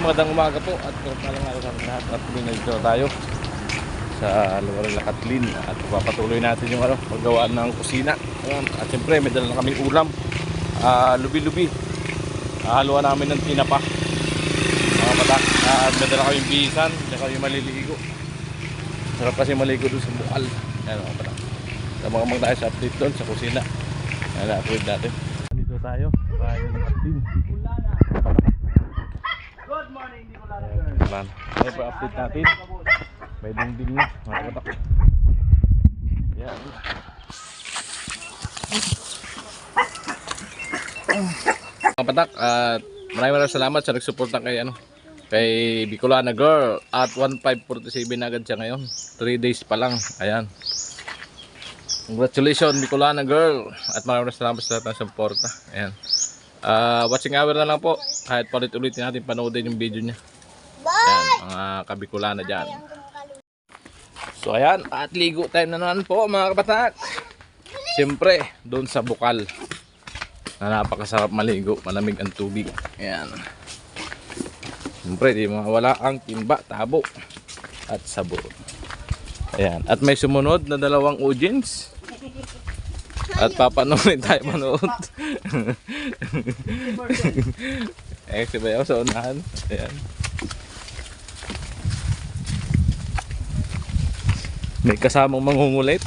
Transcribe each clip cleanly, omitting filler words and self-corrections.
magandang umaga po at magandang araw sa lahat. At dito tayo sa lugar ng Katlin at papatuloy natin yung paggawaan ng kusina. Ayan. At siyempre may dala na kaming ulam, lubi-lubi. Haluan namin ng tinapa mga patak. At may dala kaming bisan, at kami maliligo. Sarap kasi maligo doon sa bukal. Ayan mga patak. Tamang tayo sa update doon sa kusina. Ayan, na-upload natin. Dito tayo ng Katlin. Good morning, Nicolano girl. Ayan, ay pa-update natin. May dingding na, mga katak. Yan. Mga patak, at maraming salamat sa nagsuporta kay Bicolana Girl. At 1547 na agad siya ngayon. 3 days pa lang. Ayan. Congratulations Bicolana Girl. At maraming salamat sa lahat ng suporta. Ayan. Watching hour na lang po. Kahit palit-ulit natin panoodin yung video niya. Ayan, mga kabikulana dyan. So ayan, at ligo time na naman po mga kabatak. Siyempre, doon sa bukal na napakasarap maligo, malamig ang tubig. Ayan. Siyempre, di mawala ang timba, tabo at sabon. Ayan, at may sumunod na 2 audience. At papanoorin tayo manood. Eh, si Bayaw sa unahan. Ayan. May kasamang mangungulit.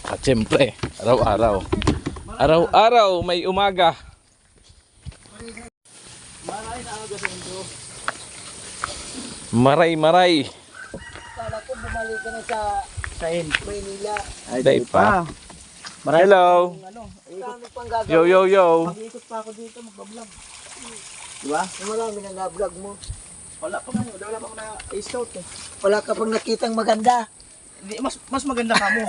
At siyempre, araw-araw may umaga. Maray. Kala ko bumalik ka na sa Maynila. Ay, pa. Hello. Marami pang gagawin. Yo. Mag-ikot pa ako dito, magbablog. Diba? Marami nang na-vlog mo. Wala pa ako na-scout eh. Wala ka pang nakitang maganda. Mas maganda ka mo.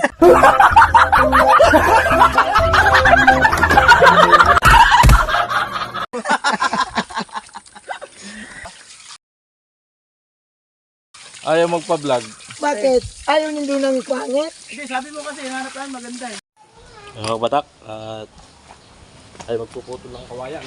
Ayaw magpa-vlog. Bakit? Ayaw niyo din ng pangit? Hindi, sabi mo kasi hanap lang maganda eh. Mga batak, at ay magpuputol ng kawayan.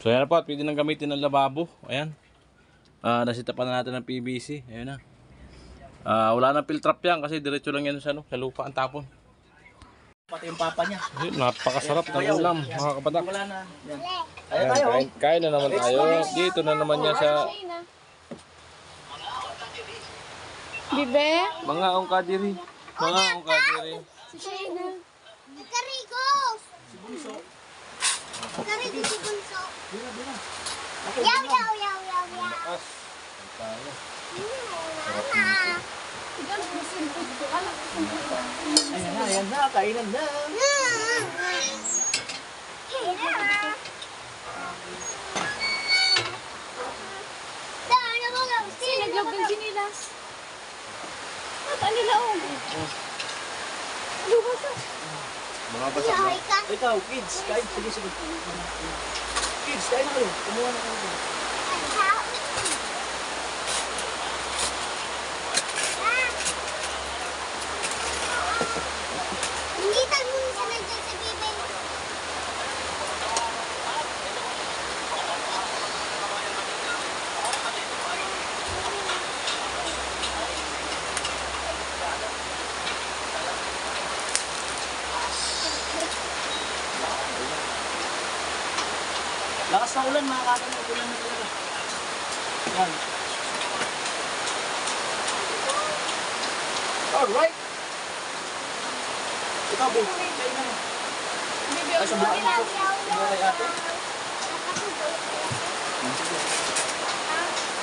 So yan na po, at pwede nang gamitin ng lababo. Ayan. Nasita pa na natin ng PVC. Ayan na. Wala nang filtrap yan kasi diretso lang yan sa lupa ang tapon. Pati yung papa niya. Napakasarap ng ulam, mga kabatak. Wala na. Yan. Ayan, Tayo. kain na naman tayo. Dito na naman yan sa Bibe? mga ongkadiri. Mga ongkadiri. Si Shayna. Karigos! Karigos si Bunso. Yaw, yaw, yaw, yaw, yaw. Tayo. Mama. Ayan na, kainan na. Naglog ng sinilas. At ano nila oh. Mga basag na. Ikaw, kids, kain. Sige. Kids, kain na kayo. Kumuha na kayo. Hingitan mo siya nandiyan sa bibig. Lakas na ulan, mga kakano. Ulan na talaga. Yan. Alright. Ikaw, Bo. Kain na. Bibe, Ay, subukan mo. Subukan kay ate.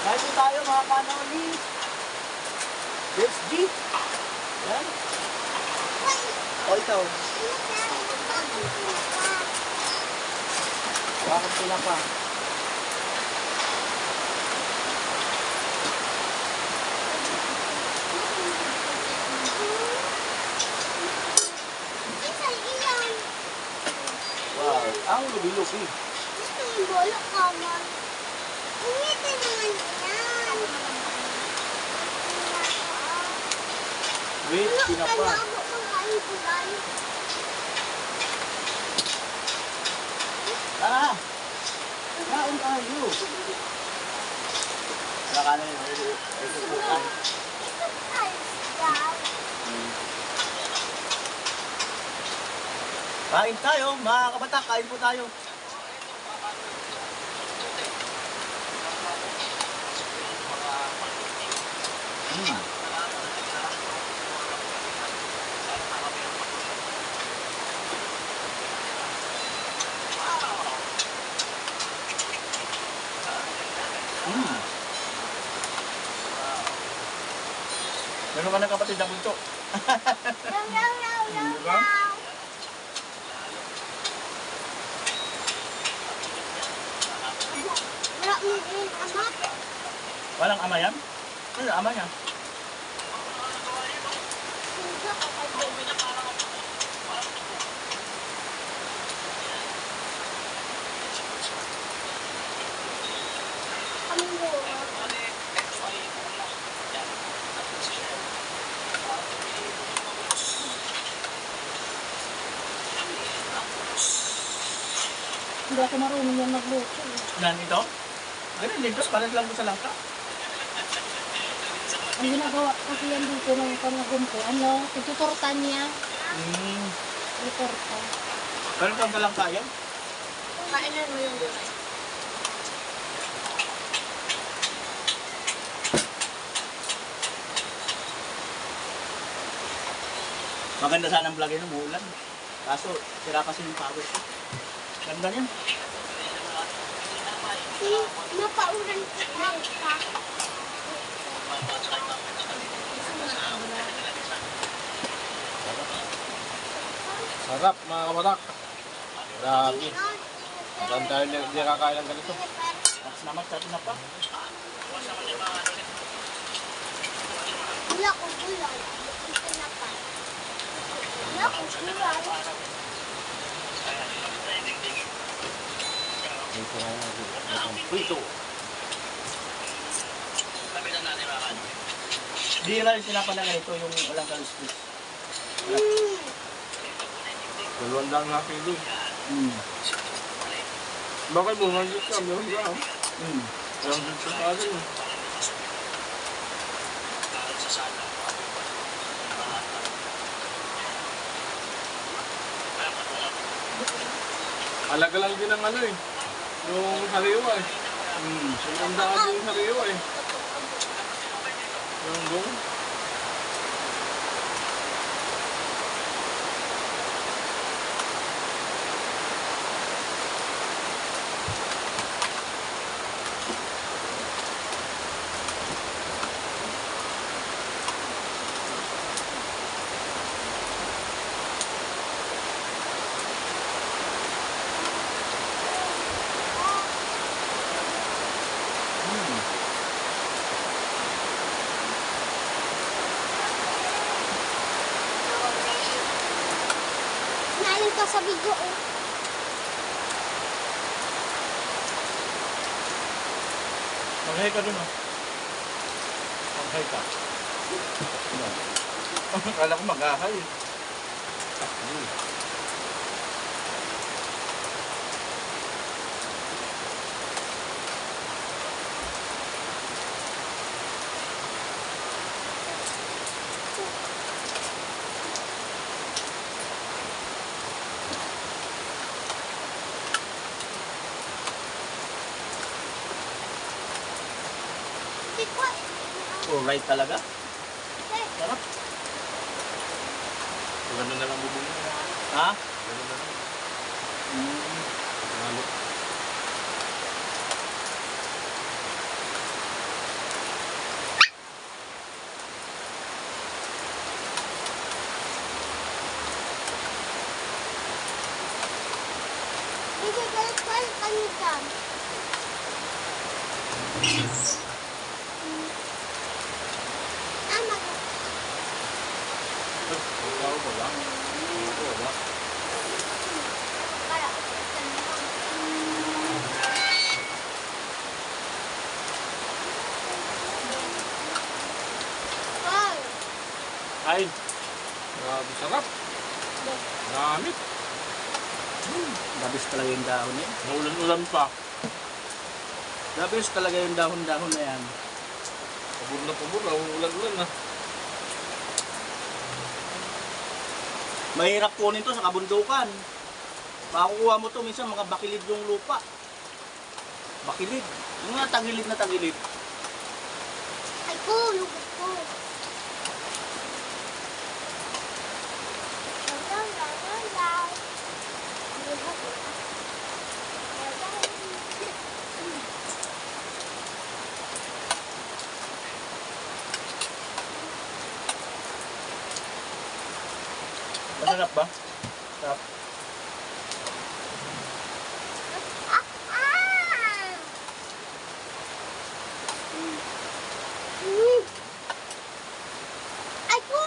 Kain po tayo, mga kanoli. Let's G. Yan. O, ikaw. Bakit sila pa? Wow, ang lubi-lubi. Gusto yung bolok ka, man. Umitin naman yan. Wait, pinapa. Kanabo kang kain-kulay. Ah! Kain tayo. Nakala yun. Ay, susukan. Ay, daw. Kain tayo, mga kabatak. Kain po tayo. Meron ka na kapatid na bunso. Yaw, yaw, yaw, yaw, Diba? yaw. Wala mo din, ama. Walang ama yan? Ano ama niya? Sino ka kayo? Kami mo. Hindi ako marunong yan magluto. Nan ito? Ganun din, parang lang mo sa langka. Ang ginagawa kasi yan dito ng pangagumpo, ano, itutorta niya. Itutorta. Pero kung ka lang kaya? Kainan mo yung doon. Maganda sana ang vlog yun, umuulan. Kaso, sira kasi yung power ko. Ganda niyan. Napaulan ka. Sarap, mga kabatak. Grabe. Saan tayo hindi kakain ng ganito? At naman sa atin na pa. Wala ko gulay. Ito na pa. Wala ko gulay. Dito na natin. Ito. Di na rin sinapa na ganito yung walang kaluspis. Tulundan nga kilo. Bakit mo nandito ka? Meron ka. Hmm. Meron dito sa atin. Alaga lang din ang ano eh. Yung sariwa eh. Ang daan din yung sariwa eh. Yung gong. Naaling ka sa video oh. Mag-hi ka dun ah. Mag-hi ka. Akala ko mag-hi. Hindi ko Alright talaga. Sarap. Maganda na lang bubuli. Ha? Maganda na lang. Hmm. Lalo. Hindi galit kami dyan. Tama ka. Ikaw ba ba? Ikaw ba ba? Para. Wow. Ay, Grabe sarap. Gamit. dabis talaga yung dahon eh. Naulan-ulan pa. Dabis talaga yung dahon-dahon na yan. Pabor na pabor. Naulan-ulan na. Mahirap kunin to sa kabundukan. Makukuha mo to minsan mga bakilid yung lupa. Bakilid. Yung nga tagilid na tagilid. Ay ko, lugot ko. Lang, lang, lang, lang. Lugot ko. Masarap ba? Sarap. Ah! Ay ko!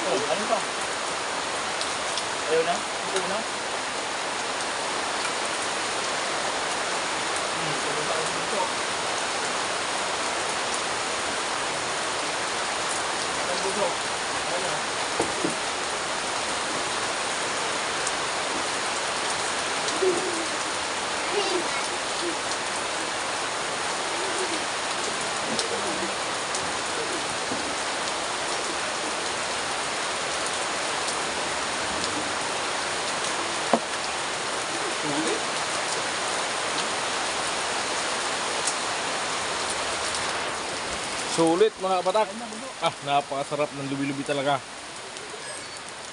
Oh, ano pa? Ayaw na? Ayaw na? Pumunta ako dito. Ang busok. Ano? Sulit mga kabatak. Ah, napakasarap ng lubi-lubi talaga.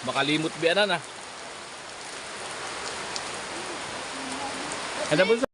Makalimot biyanan ah. Ano ba